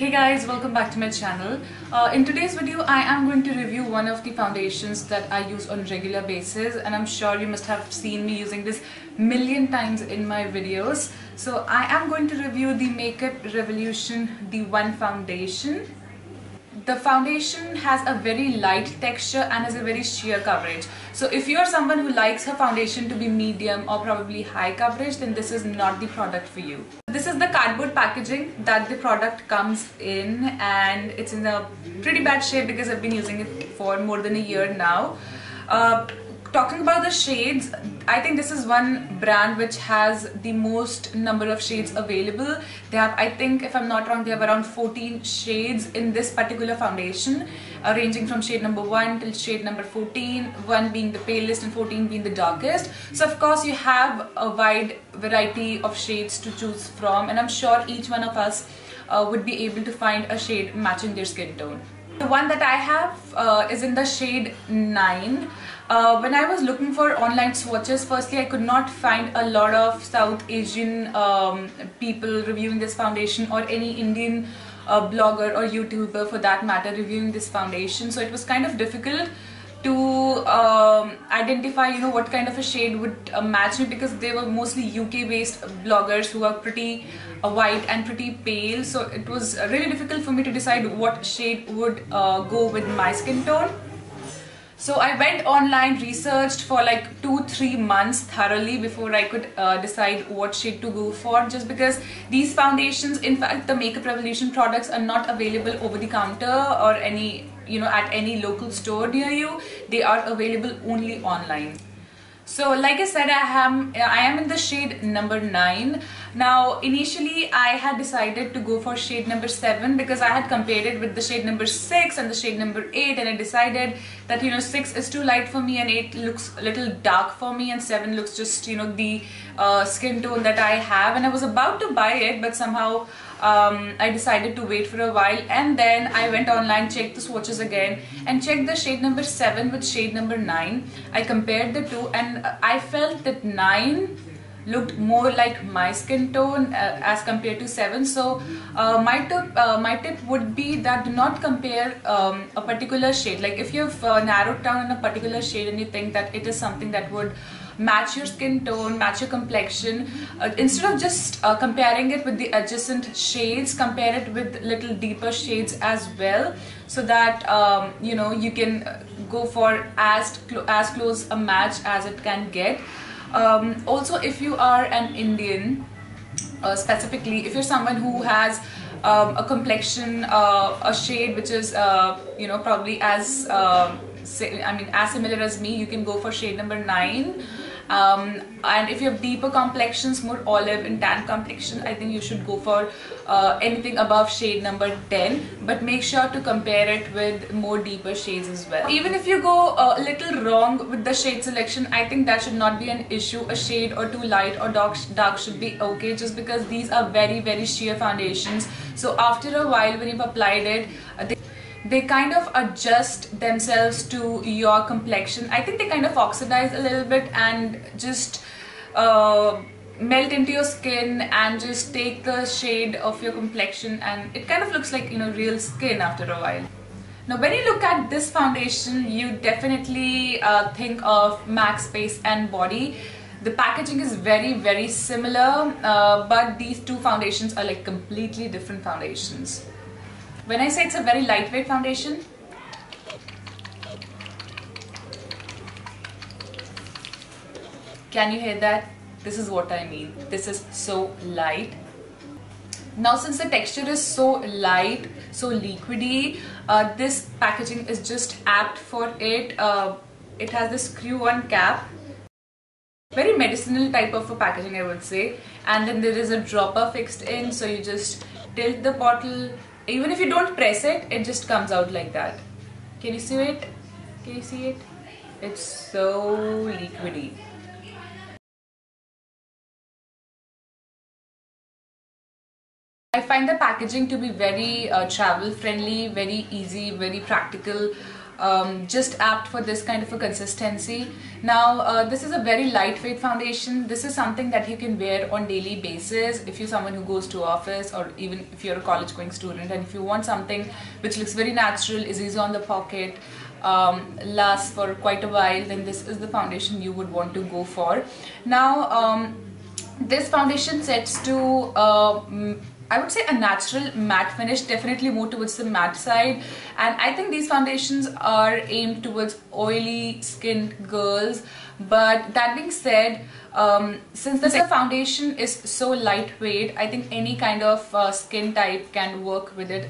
Hey guys, welcome back to my channel. In today's video, I am going to review one of the foundations that I use on a regular basis, and I'm sure you must have seen me using this million times in my videos. So I am going to review the Makeup Revolution The One Foundation. The foundation has a very light texture and has a very sheer coverage. So if you are someone who likes her foundation to be medium or probably high coverage, then this is not the product for you. This is the cardboard packaging that the product comes in, and it's in a pretty bad shape because I've been using it for more than a year now. Talking about the shades, I think this is one brand which has the most number of shades available. They have, I think if I'm not wrong, they have around 14 shades in this particular foundation, ranging from shade number 1 till shade number 14, 1 being the palest and 14 being the darkest. So of course you have a wide variety of shades to choose from, and I'm sure each one of us would be able to find a shade matching their skin tone. The one that I have is in the shade 9. When I was looking for online swatches, firstly I could not find a lot of South Asian people reviewing this foundation, or any Indian blogger or YouTuber for that matter reviewing this foundation. So it was kind of difficult to identify, what kind of a shade would match me, because they were mostly UK based bloggers who are pretty white and pretty pale. So it was really difficult for me to decide what shade would go with my skin tone. So I went online, researched for like 2-3 months thoroughly before I could decide what shade to go for, just because these foundations, in fact the Makeup Revolution products, are not available over the counter or any, at any local store near you. They are available only online. So like I said, I am in the shade number 9. Now initially I had decided to go for shade number 7 because I had compared it with the shade number 6 and the shade number 8, and I decided that 6 is too light for me and 8 looks a little dark for me, and 7 looks just the skin tone that I have. And I was about to buy it, but somehow I decided to wait for a while, and then I went online, checked the swatches again and checked the shade number 7 with shade number 9. I compared the two and I felt that 9 looked more like my skin tone as compared to 7. So my tip would be that do not compare a particular shade. Like if you've narrowed down on a particular shade and you think that it is something that would match your skin tone, match your complexion, instead of just comparing it with the adjacent shades, compare it with little deeper shades as well, so that you can go for as close a match as it can get. Also, if you are an Indian, specifically if you're someone who has a complexion, a shade which is probably as similar as me, you can go for shade number 9. And if you have deeper complexions, more olive and tan complexion, I think you should go for anything above shade number 10, but make sure to compare it with more deeper shades as well. Even if you go a little wrong with the shade selection, I think that should not be an issue. A shade or too light or dark should be okay, just because these are very, very sheer foundations. So after a while, when you've applied it, they kind of adjust themselves to your complexion. I think they kind of oxidize a little bit and just melt into your skin and just take the shade of your complexion, and it kind of looks like real skin after a while. Now when you look at this foundation, you definitely think of MAC Space and Body. The packaging is very, very similar, but these two foundations are like completely different foundations. When I say it's a very lightweight foundation, can you hear that? This is what I mean. This is so light. Now since the texture is so light, so liquidy, this packaging is just apt for it. It has this screw-on cap. Very medicinal type of a packaging, I would say. And then there is a dropper fixed in, so you just tilt the bottle. Even if you don't press it, it just comes out like that. Can you see it? Can you see it? It's so liquidy. I find the packaging to be very travel friendly, very easy, very practical. just apt for this kind of a consistency. Now this is a very lightweight foundation. This is something that you can wear on daily basis if you're someone who goes to office, or even if you're a college going student, and if you want something which looks very natural, is easy on the pocket, lasts for quite a while, then this is the foundation you would want to go for. Now this foundation sets to I would say a natural matte finish, definitely more towards the matte side, and I think these foundations are aimed towards oily skinned girls. But that being said, since the foundation is so lightweight, I think any kind of skin type can work with it.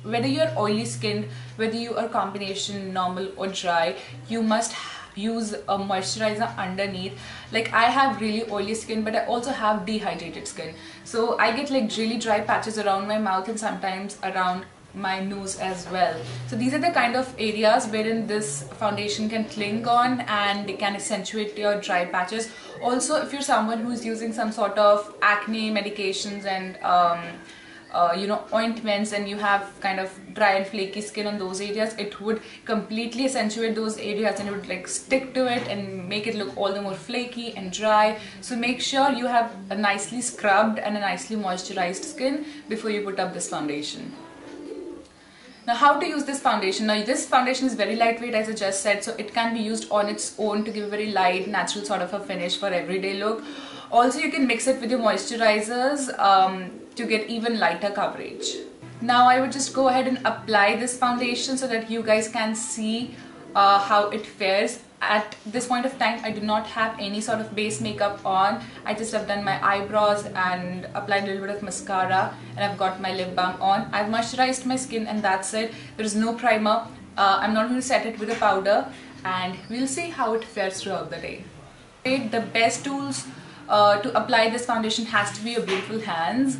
Whether you're oily skinned, whether you are combination normal or dry, you must use a moisturizer underneath. Like, I have really oily skin, but I also have dehydrated skin, so I get like really dry patches around my mouth and sometimes around my nose as well. So these are the kind of areas wherein this foundation can cling on and it can accentuate your dry patches. Also, if you're someone who's using some sort of acne medications and you know, ointments, and you have kind of dry and flaky skin on those areas, it would completely accentuate those areas and it would like stick to it and make it look all the more flaky and dry. So make sure you have a nicely scrubbed and a nicely moisturized skin before you put up this foundation. Now, how to use this foundation? Now, this foundation is very lightweight, as I just said, so it can be used on its own to give a very light, natural sort of a finish for everyday look. Also, you can mix it with your moisturizers to get even lighter coverage. Now, I would just go ahead and apply this foundation so that you guys can see how it fares. At this point of time, I do not have any sort of base makeup on. I just have done my eyebrows and applied a little bit of mascara, and I've got my lip balm on. I've moisturized my skin and that's it. There is no primer. I'm not going to set it with a powder, and we'll see how it fares throughout the day. The best tools to apply this foundation has to be your beautiful hands,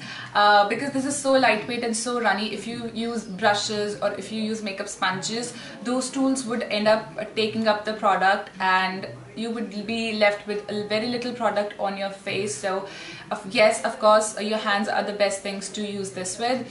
because this is so lightweight and so runny. If you use brushes or if you use makeup sponges, those tools would end up taking up the product and you would be left with very little product on your face. So yes, of course, your hands are the best things to use this with.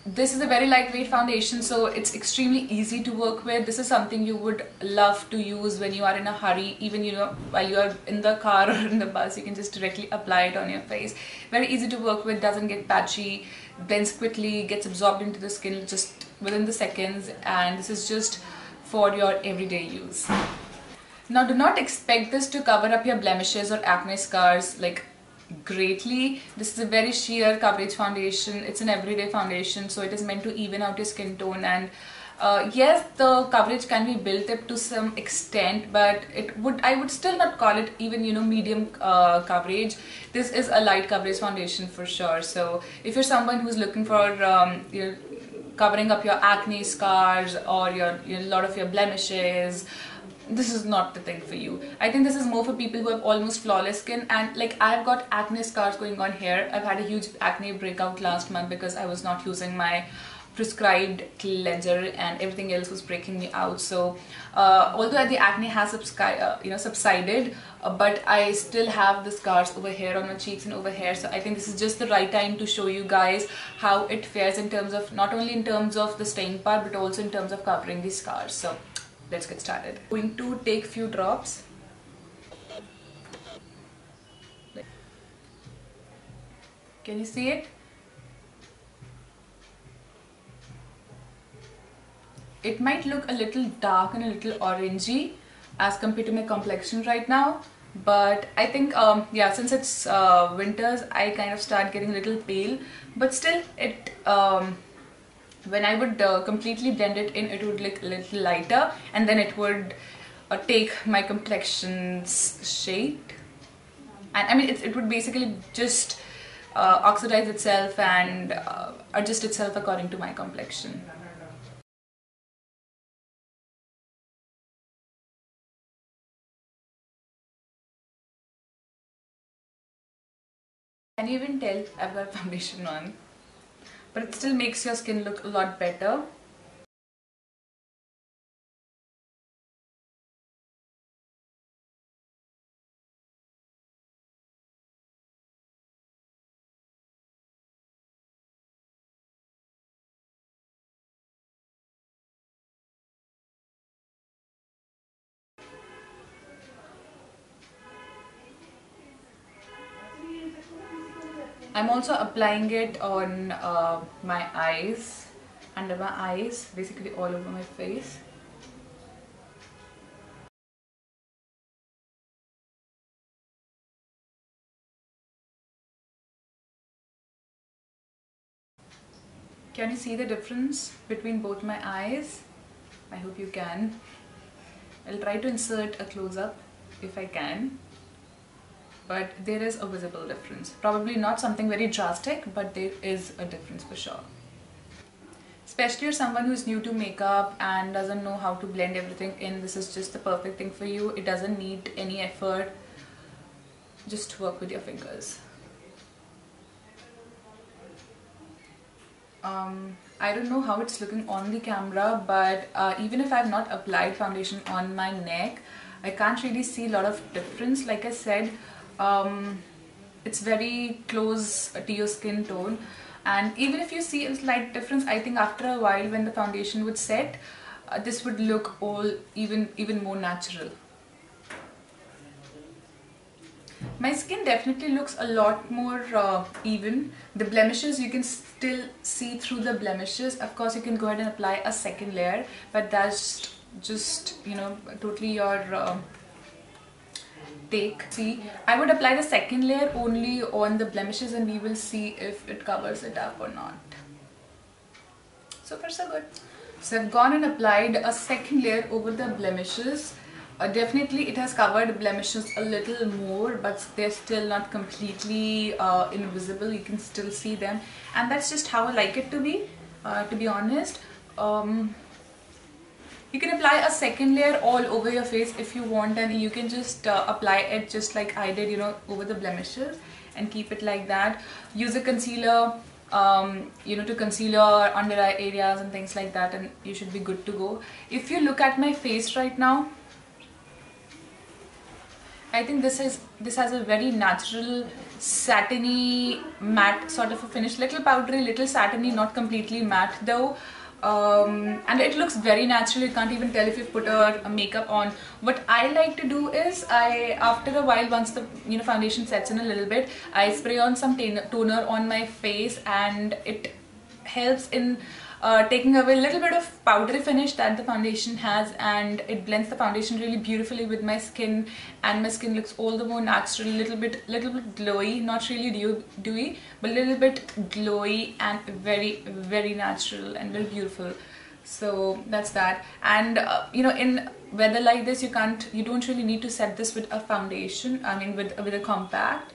This is a very lightweight foundation, so it's extremely easy to work with. This is something you would love to use when you are in a hurry, even, you know, while you are in the car or in the bus. You can just directly apply it on your face. Very easy to work with, doesn't get patchy, blends quickly, gets absorbed into the skin just within the seconds, and this is just for your everyday use. Now, do not expect this to cover up your blemishes or acne scars like greatly. This is a very sheer coverage foundation. It's an everyday foundation, so it is meant to even out your skin tone, and yes, the coverage can be built up to some extent, but I would still not call it even, you know, medium coverage. This is a light coverage foundation for sure. So if you're someone who's looking for you know, covering up your acne scars or a lot of your blemishes, this is not the thing for you. I think this is more for people who have almost flawless skin, and like, I've got acne scars going on here. I've had a huge acne breakout last month because I was not using my prescribed cleanser and everything else was breaking me out. So although the acne has subsided, but I still have the scars over here on my cheeks and over here. So I think this is just the right time to show you guys how it fares in terms of, not only in terms of the staying power, but also in terms of covering these scars. So let's get started. I'm going to take few drops. Can you see it? It might look a little dark and a little orangey as compared to my complexion right now, but I think yeah, since it's winters, I kind of start getting a little pale, but still it when I would completely blend it in, it would look a little lighter, and then it would take my complexion's shade, and I mean it would basically just oxidize itself and adjust itself according to my complexion. Can you even tell I've got foundation on? But it still makes your skin look a lot better. I'm also applying it on my eyes, under my eyes, basically all over my face. Can you see the difference between both my eyes? I hope you can. I'll try to insert a close-up if I can. But there is a visible difference. Probably not something very drastic, but there is a difference for sure. Especially if someone who's new to makeup and doesn't know how to blend everything in, this is just the perfect thing for you. It doesn't need any effort. Just work with your fingers. I don't know how it's looking on the camera, but even if I've not applied foundation on my neck, I can't really see a lot of difference. Like I said, it's very close to your skin tone, and even if you see a slight difference, I think after a while when the foundation would set, this would look even more natural. My skin definitely looks a lot more even. The blemishes, you can still see through the blemishes. Of course, you can go ahead and apply a second layer, but that's just, you know, totally your take. See, I would apply the second layer only on the blemishes and we will see if it covers it up or not. So far so good. So I've gone and applied a second layer over the blemishes. Definitely it has covered blemishes a little more, but they're still not completely invisible. You can still see them, and that's just how I like it to be honest. You can apply a second layer all over your face if you want, and you can just apply it just like I did, you know, over the blemishes, and keep it like that. Use a concealer, you know, to conceal your under eye areas and things like that, and you should be good to go. If you look at my face right now, I think this has a very natural satiny matte sort of a finish, little powdery, little satiny, not completely matte though. And it looks very natural. You can't even tell if you've put a makeup on. What I like to do is, after a while, once the foundation sets in a little bit, I spray on some toner on my face, and it helps in taking away a little bit of powdery finish that the foundation has, and it blends the foundation really beautifully with my skin, and my skin looks all the more natural, little bit glowy, not really dewy, but a little bit glowy and very natural and very beautiful. So that's that. And you know, in weather like this, you don't really need to set this with a foundation, I mean with a compact.